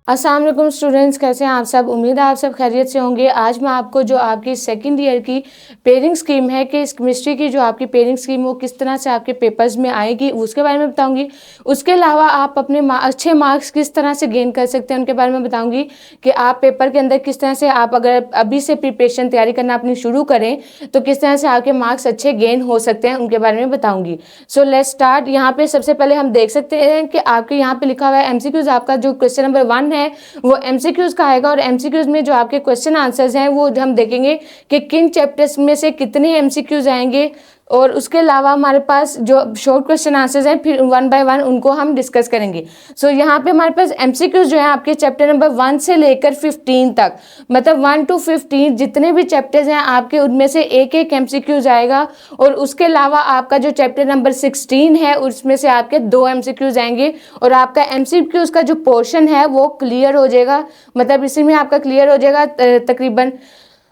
अस्सलाम वालेकुम स्टूडेंट्स, कैसे हैं आप सब। उम्मीद है आप सब खैरियत से होंगे। आज मैं आपको जो आपकी सेकंड ईयर की पेयरिंग स्कीम है कि इस केमिस्ट्री की जो आपकी पेयरिंग स्कीम वो किस तरह से आपके पेपर्स में आएगी उसके बारे में बताऊंगी। उसके अलावा आप अपने अच्छे मार्क्स किस तरह से गेन कर सकते हैं उनके बारे में बताऊंगी कि आप पेपर के अंदर किस तरह से आप अगर अभी से प्रिपरेशन तैयारी करना अपनी शुरू करें तो किस तरह से आपके मार्क्स अच्छे गेन हो सकते हैं उनके बारे में बताऊंगी। So let's start. यहाँ पे सबसे पहले हम देख सकते हैं कि आपके यहाँ पे लिखा हुआ है एमसीक्यूज। आपका जो क्वेश्चन नंबर 1 है वो एमसीक्यूज का आएगा और एमसीक्यूज में जो आपके क्वेश्चन आंसर्स हैं वो हम देखेंगे कि किन चैप्टर्स में से कितने एमसीक्यूज आएंगे और उसके अलावा हमारे पास जो शॉर्ट क्वेश्चन आंसर्स हैं फिर 1 बाय 1 उनको हम डिस्कस करेंगे। सो यहाँ पे हमारे पास एमसीक्यूज जो है आपके चैप्टर नंबर 1 से लेकर 15 तक, मतलब 1 to 15 जितने भी चैप्टर्स हैं आपके उनमें से एक एक एमसीक्यूज आएगा और उसके अलावा आपका जो चैप्टर नंबर 16 है उसमें से आपके 2 एमसीक्यूज आएंगे और आपका एमसीक्यूज का जो पोर्शन है वो क्लियर हो जाएगा, मतलब इसी में आपका क्लियर हो जाएगा तकरीबन।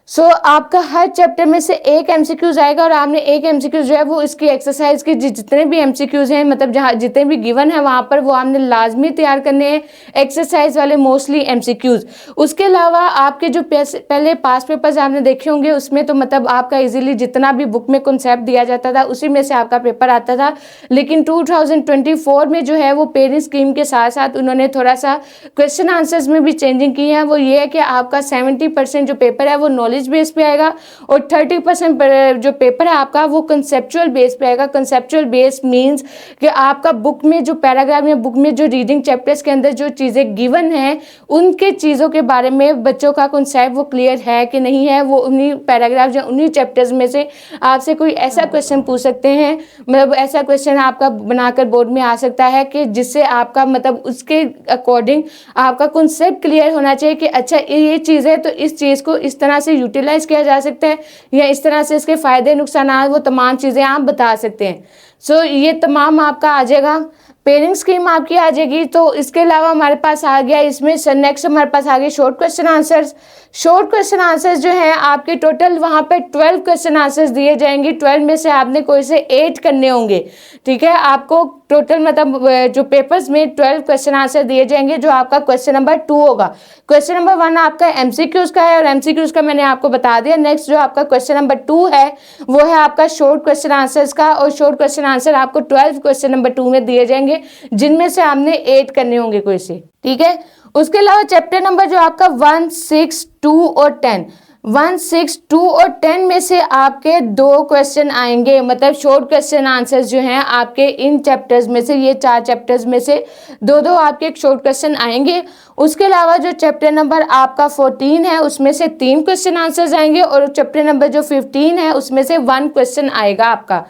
सो आपका हर चैप्टर में से एक एमसीक्यूज आएगा और आपने एक एमसीक्यूज जो है वो इसकी एक्सरसाइज की जितने भी एमसीक्यूज हैं, मतलब जहाँ जितने भी गिवन है वहाँ पर वो आपने लाजमी तैयार करने हैं एक्सरसाइज वाले मोस्टली एमसीक्यूज। उसके अलावा आपके जो पहले पास पेपर्स आपने देखे होंगे उसमें तो मतलब आपका इजीली जितना भी बुक में कॉन्सेप्ट दिया जाता था उसी में से आपका पेपर आता था, लेकिन 2024 में जो है वो पेयरिंग स्कीम के साथ साथ उन्होंने थोड़ा सा क्वेश्चन आंसर्स में भी चेंजिंग की है। वो ये है कि आपका 70% जो पेपर है वो नॉलेज बेस पे आएगा और 30% जो पेपर है आपका वो कंसेप्चुअल बेस पे आएगा। कंसेप्चुअल बेस मींस कि आपका बुक में जो पैराग्राफ या बुक में जो रीडिंग चैप्टर्स के अंदर जो चीज़ें गिवन हैं उनके चीज़ों के बारे में बच्चों का कंसेप्ट वो क्लियर है कि नहीं है, वो उन्हीं पैराग्राफ या उन्हीं चैप्टर्स में से आपसे कोई ऐसा क्वेश्चन पूछ सकते हैं, मतलब ऐसा क्वेश्चन आपका बनाकर बोर्ड में आ सकता है कि जिससे आपका मतलब उसके अकॉर्डिंग आपका कंसेप्ट क्लियर होना चाहिए कि अच्छा ये चीज़ है तो इस चीज़ को इस तरह से यूटिलाइज किया जा सकता है या इस तरह से इसके फायदे नुकसान वो तमाम चीज़ें आप बता सकते हैं। सो ये तमाम आपका आ जाएगा, पेयरिंग स्कीम आपकी आ जाएगी। तो इसके अलावा हमारे पास आ गया इसमें नेक्स्ट हमारे पास आ गए short question answers. Short question answers जो है आपके टोटल वहाँ पे 12 क्वेश्चन आंसर्स दिए जाएंगे। 12 में से आपने कोई से 8 करने होंगे, ठीक है। आपको टोटल मतलब जो पेपर्स में 12 क्वेश्चन आंसर दिए जाएंगे जो आपका क्वेश्चन नंबर 2 होगा। क्वेश्चन नंबर 1 आपका एमसीक्यूज का है और एमसीक्यूज का मैंने आपको बता दिया। नेक्स्ट जो आपका क्वेश्चन नंबर 2 है वो है आपका शॉर्ट क्वेश्चन आंसर्स का और शॉर्ट क्वेश्चन आंसर आपको 12 क्वेश्चन नंबर 2 में दिए जाएंगे जिनमें से आपने 8 करने होंगे कोई से, ठीक है। उसके अलावा चैप्टर नंबर जो आपका 1, 6, 2 और 10, 1, 6, 2 और 10 में से आपके 2 क्वेश्चन आएंगे, मतलब शॉर्ट क्वेश्चन आंसर्स जो हैं आपके इन चैप्टर्स में से, ये 4 चैप्टर्स में से 2 आपके एक शॉर्ट क्वेश्चन आएंगे। उसके अलावा जो चैप्टर नंबर आपका 14 है उसमें से 3 क्वेश्चन आंसर्स आएंगे और चैप्टर नंबर जो 15 है उसमें से 1 क्वेश्चन आएगा आपका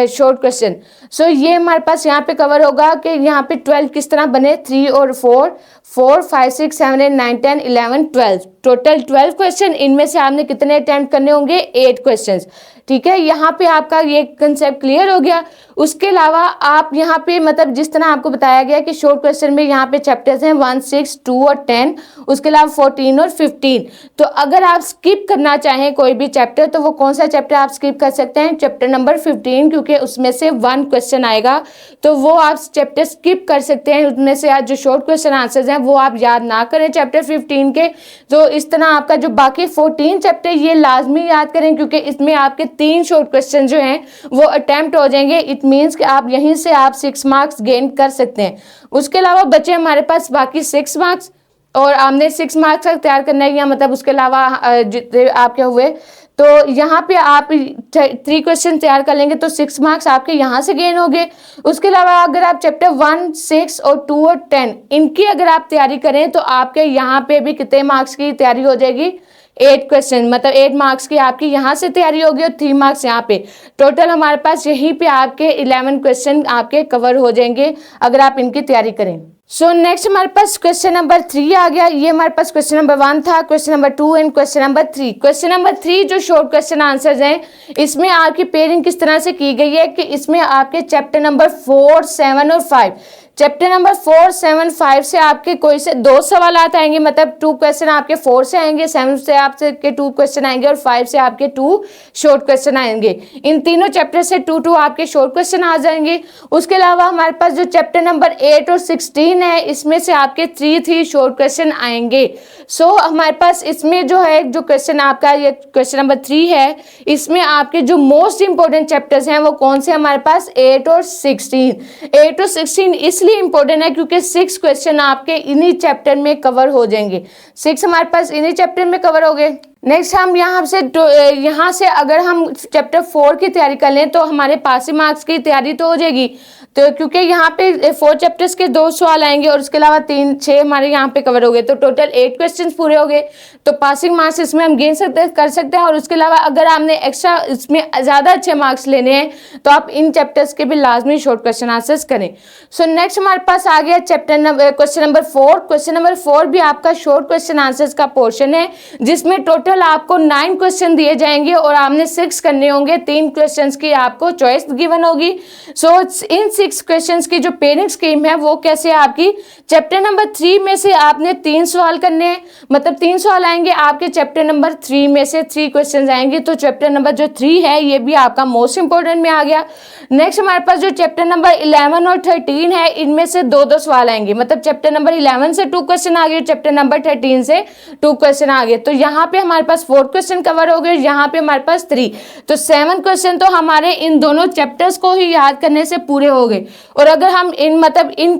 शॉर्ट क्वेश्चन। सो ये हमारे पास यहाँ पे कवर होगा कि यहाँ पे 12 किस तरह बने, 3 और 4, 4, 5, 6, 7, 8, 9, 10, 11, 12, टोटल 12 क्वेश्चन। इनमें से आपने कितने अटेम्प्ट करने होंगे, 8 क्वेश्चंस, ठीक है। यहाँ पे आपका ये कंसेप्ट क्लियर हो गया। उसके अलावा आप यहाँ पे मतलब जिस तरह आपको बताया गया कि शॉर्ट क्वेश्चन में यहाँ पे चैप्टर्स हैं 1, 6, 2 और 10, उसके अलावा 14 और 15। तो अगर आप स्किप करना चाहें कोई भी चैप्टर तो वो कौन सा चैप्टर आप स्किप कर सकते हैं, चैप्टर नंबर 15, क्योंकि उसमें से 1 क्वेश्चन आएगा तो वो आप चैप्टर स्किप कर सकते हैं। उसमें से आज जो शॉर्ट क्वेश्चन आंसर्स हैं वो आप याद ना करें चैप्टर 15 के। तो इस तरह आपका जो बाकी 14 चैप्टर ये लाजमी याद करें क्योंकि इसमें आपके 3 शॉर्ट क्वेश्चन जो हैं वो अटेम्प्ट हो जाएंगे। इट मीन्स कि आप यहीं से आप 6 मार्क्स गेन कर सकते हैं। उसके अलावा बचे हमारे पास बाकी 6 मार्क्स और आपने 6 मार्क्स तक तैयार करना है, या मतलब उसके अलावा जितने आपके हुए तो यहाँ पे आप 3 क्वेश्चन तैयार कर लेंगे तो 6 मार्क्स आपके यहाँ से गेन हो गए। उसके अलावा अगर आप चैप्टर 1, 6 और 2 और 10 इनकी अगर आप तैयारी करें तो आपके यहाँ पे भी कितने मार्क्स की तैयारी हो जाएगी, 8 क्वेश्चन, मतलब 8 मार्क्स की आपकी यहाँ से तैयारी होगी और 3 मार्क्स यहाँ पे। टोटल हमारे पास यहीं पे आपके 11 क्वेश्चन आपके कवर हो जाएंगे अगर आप इनकी तैयारी करें। सो नेक्स्ट हमारे पास क्वेश्चन नंबर 3 आ गया। ये हमारे पास क्वेश्चन नंबर 1 था, question number 2 and question number 3। Question number 3 जो शॉर्ट क्वेश्चन आंसर्स हैं इसमें आपकी पेयरिंग किस तरह से की गई है कि इसमें आपके चैप्टर नंबर 4, 7 और 5 चैप्टर नंबर 4, 7, 5 से आपके कोई से 2 सवाल आएंगे, मतलब 2 क्वेश्चन आपके 4 से आएंगे, 7 से आपके 2 क्वेश्चन आएंगे और 5 से आपके 2 शॉर्ट क्वेश्चन आएंगे। इन तीनों चैप्टर से 2 आपके शॉर्ट क्वेश्चन आ जाएंगे। उसके अलावा हमारे पास जो चैप्टर नंबर 8 और 16 है, इसमें से आपके 3 शॉर्ट क्वेश्चन आएंगे। सो हमारे पास इसमें जो है जो क्वेश्चन आपका ये क्वेश्चन नंबर 3 है, इसमें आपके जो मोस्ट इंपोर्टेंट चैप्टर्स हैं वो कौन से हमारे पास 8 और 16। 8 और 16 इसलिए इंपॉर्टेंट है क्योंकि 6 क्वेश्चन आपके इन्हीं चैप्टर में कवर हो जाएंगे। 6 हमारे पास इन्हीं चैप्टर में कवर हो गए। नेक्स्ट हम यहाँ से अगर हम चैप्टर 4 की तैयारी कर लें तो हमारे पासिंग मार्क्स की तैयारी तो हो जाएगी। तो क्योंकि यहाँ पे 4 चैप्टर्स के 2 सवाल आएंगे और उसके अलावा 6 हमारे यहाँ पे कवर हो गए, तो टोटल 8 क्वेश्चंस पूरे हो गए। तो पासिंग मार्क्स इसमें हम कर सकते हैं। और उसके अलावा अगर आपने एक्स्ट्रा इसमें ज़्यादा अच्छे मार्क्स लेने हैं तो आप इन चैप्टर्स के भी लाजमी शॉर्ट क्वेश्चन आंसर्स करें। सो नेक्स्ट हमारे पास आ गया क्वेश्चन नंबर 4। क्वेश्चन नंबर 4 भी आपका शॉर्ट क्वेश्चन आंसर्स का पोर्शन है, जिसमें टोटल आपको 9 क्वेश्चन दिए जाएंगे और आपने 6 करने होंगे। 3 क्वेश्चंस की आपको चॉइस गिवन होगी। सो इन 6 क्वेश्चंस की जो पेयरिंग स्कीम है वो कैसे है आपकी, चैप्टर नंबर 3 में से आपने 3 सवाल करने हैं, मतलब 3 सवाल आएंगे आपके चैप्टर नंबर 3 में से 3 क्वेश्चंस आएंगे। तो चैप्टर नंबर जो 3 है ये भी आपका मोस्ट इंपोर्टेंट में आ गया। नेक्स्ट हमारे पास जो चैप्टर नंबर 11 और 13 है, इनमें से 2 सवाल आएंगे, मतलब चैप्टर नंबर 11 से 2 क्वेश्चन आ गए, चैप्टर नंबर 13 से 2 क्वेश्चन आ गए। तो यहाँ पे हमारे पास 4 क्वेश्चन कवर हो गए, यहाँ पे हमारे पास 3, तो 7 क्वेश्चन तो हमारे इन दोनों चैप्टर्स को ही याद करने से पूरे हो गए। और अगर हम इन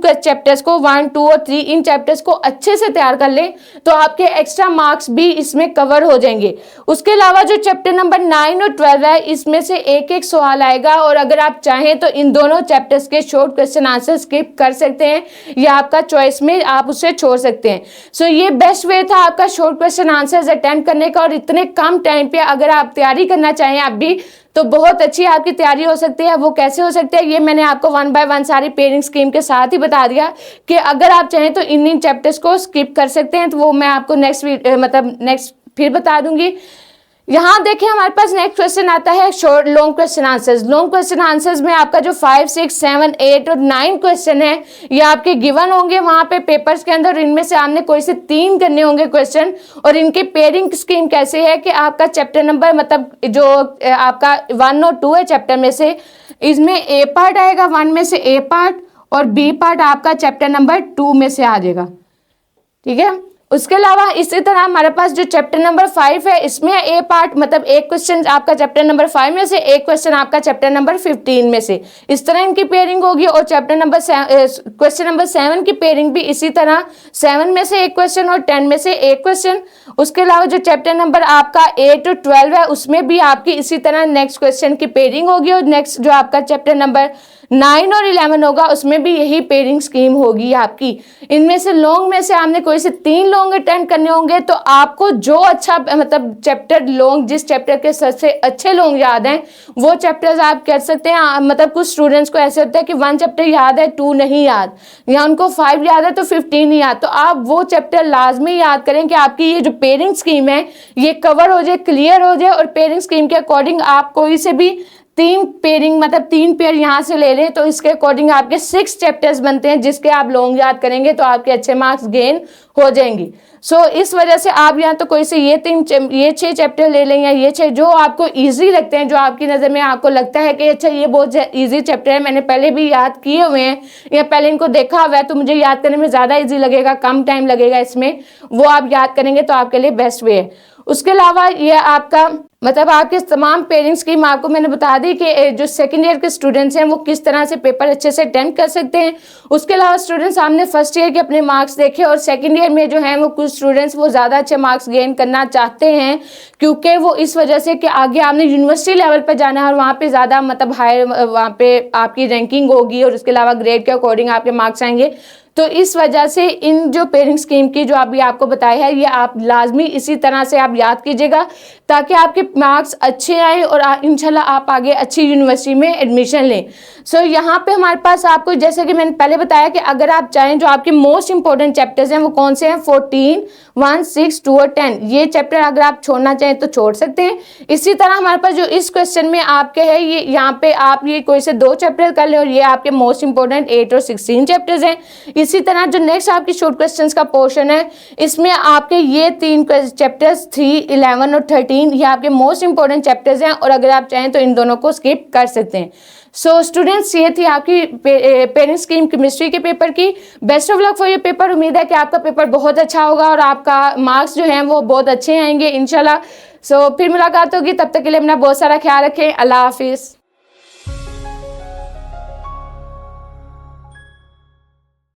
चैप्टर्स को 1, 2 और 3 इन चैप्टर्स को अच्छे से तैयार कर लें तो आपके एक्स्ट्रा मार्क्स भी इसमें कवर हो जाएंगे। उसके अलावा जो चैप्टर नंबर 9 और 12 है, इसमें से एक सवाल आएगा और अगर आप चाहें तो इन दोनों चैप्टर्स के शॉर्ट क्वेश्चन आंसर स्किप कर सकते हैं या आपका चॉइस में आप उसे छोड़ सकते हैं। सो ये बेस्ट वे था आपका शॉर्ट क्वेश्चन आंसर्स अटेम्प्ट करने का। और इतने कम टाइम पे अगर आप तैयारी करना चाहें आप भी, तो बहुत अच्छी आपकी तैयारी हो सकती है। वो कैसे हो सकती है ये मैंने आपको 1 बाय 1 सारी पेयरिंग स्कीम के साथ ही बता दिया कि अगर आप चाहें तो इन चैप्टर्स को स्किप कर सकते हैं, तो वो मैं आपको नेक्स्ट फिर बता दूंगी। यहाँ देखिए हमारे पास नेक्स्ट क्वेश्चन आता है short long question answers. Long question answers में आपका जो 5, 6, 7, 8 और 9 क्वेश्चन है ये आपके गिवन होंगे वहां पे पेपर्स के अंदर। इनमें से आपने कोई से 3 करने होंगे क्वेश्चन। और इनकी पेयरिंग स्कीम कैसे है कि आपका चैप्टर नंबर मतलब जो आपका 1 और 2 है चैप्टर में से, इसमें ए पार्ट आएगा 1 में से ए पार्ट और बी पार्ट आपका चैप्टर नंबर 2 में से आ जाएगा, ठीक है। उसके अलावा इसी तरह हमारे पास जो चैप्टर नंबर 5 है, इसमें ए पार्ट मतलब एक क्वेश्चन आपका चैप्टर नंबर 5 में से, एक क्वेश्चन आपका चैप्टर नंबर 15 में से, इस तरह इनकी पेयरिंग होगी। और क्वेश्चन नंबर 7 की पेयरिंग भी इसी तरह, 7 में से एक क्वेश्चन और 10 में से एक क्वेश्चन। उसके अलावा जो चैप्टर नंबर आपका 8 और 12 है, उसमें भी आपकी इसी तरह नेक्स्ट क्वेश्चन की पेयरिंग होगी। और नेक्स्ट जो आपका चैप्टर नंबर 9 और 11 होगा उसमें भी यही पेयरिंग स्कीम होगी आपकी। इनमें से लॉन्ग में से आपने कोई से 3 लॉन्ग अटेम्प्ट करने होंगे। तो आपको जो अच्छा मतलब चैप्टर लॉन्ग, जिस चैप्टर के सबसे अच्छे लॉन्ग याद हैं वो चैप्टर्स आप कर सकते हैं। मतलब कुछ स्टूडेंट्स को ऐसे होता है कि 1 चैप्टर याद है 2 नहीं याद, या उनको 5 याद है तो 15 नहीं याद। तो आप वो चैप्टर लाजमी याद करें कि आपकी ये जो पेयरिंग स्कीम है ये कवर हो जाए, क्लियर हो जाए। और पेयरिंग स्कीम के अकॉर्डिंग आप कोई से भी 3 पेयरिंग मतलब 3 पेयर यहाँ से ले रहे हैं तो इसके अकॉर्डिंग आपके 6 चैप्टर्स बनते हैं, जिसके आप लॉन्ग याद करेंगे तो आपके अच्छे मार्क्स गेन हो जाएंगी। सो इस वजह से आप यहाँ तो कोई से ये 6 चैप्टर ले लें या ये 6 जो आपको इजी लगते हैं, जो आपकी नज़र में आपको लगता है कि अच्छा ये बहुत इजी चैप्टर है, मैंने पहले भी याद किए हुए हैं या पहले इनको देखा हुआ है तो मुझे याद करने में ज़्यादा इजी लगेगा, कम टाइम लगेगा इसमें, वो आप याद करेंगे तो आपके लिए बेस्ट वे है। उसके अलावा ये आपका मतलब आपके तमाम पेयरिंग स्कीम आपको मैंने बता दी कि जो सेकंड ईयर के स्टूडेंट्स हैं वो किस तरह से पेपर अच्छे से अटेम्प्ट कर सकते हैं। उसके अलावा स्टूडेंट्स सामने फर्स्ट ईयर के अपने मार्क्स देखे और सेकंड ईयर में जो है वो कुछ स्टूडेंट्स वो ज़्यादा अच्छे मार्क्स गेन करना चाहते हैं, क्योंकि वो इस वजह से कि आगे आपने यूनिवर्सिटी लेवल पर जाना है और वहाँ पर ज़्यादा मतलब हायर वहाँ पर आपकी रैंकिंग होगी और उसके अलावा ग्रेड के अकॉर्डिंग आपके मार्क्स आएंगे। तो इस वजह से इन जो पेयरिंग स्कीम की जो अभी आपको बताया है ये आप लाजमी इसी तरह से आप याद कीजिएगा ताकि आपके मार्क्स अच्छे आए और इंशाल्लाह आप आगे अच्छी यूनिवर्सिटी में एडमिशन लें। सो यहाँ पे हमारे पास आपको, जैसे कि मैंने पहले बताया कि अगर आप चाहें जो आपके मोस्ट इंपॉर्टेंट चैप्टर्स हैं वो कौन से हैं, 14, 1, 6, 2 और 10, ये चैप्टर अगर आप छोड़ना चाहें तो छोड़ सकते हैं। इसी तरह हमारे पास जो इस क्वेश्चन में आपके है, ये यहाँ पे आप ये कोई से 2 चैप्टर कर ले और ये आपके मोस्ट इंपॉर्टेंट 8 और 16 चैप्टर्स हैं। इसी तरह जो नेक्स्ट आपकी शॉर्ट क्वेश्चंस का पोर्शन है, इसमें आपके ये 3 चैप्टर्स 3, 11 और 13 ये आपके मोस्ट इंपॉर्टेंट चैप्टर्स हैं और अगर आप चाहें तो इन दोनों को स्किप कर सकते हैं। सो स्टूडेंट्स, ये थी आपकी पेरेंट स्कीम केमिस्ट्री के पेपर की। बेस्ट ऑफ लक फॉर ये पेपर। उम्मीद है कि आपका पेपर बहुत अच्छा होगा और आपका मार्क्स जो हैं वो बहुत अच्छे आएंगे इंशाल्लाह। सो फिर मुलाकात होगी, तब तक के लिए अपना बहुत सारा ख्याल रखें। अल्लाह हाफिज़।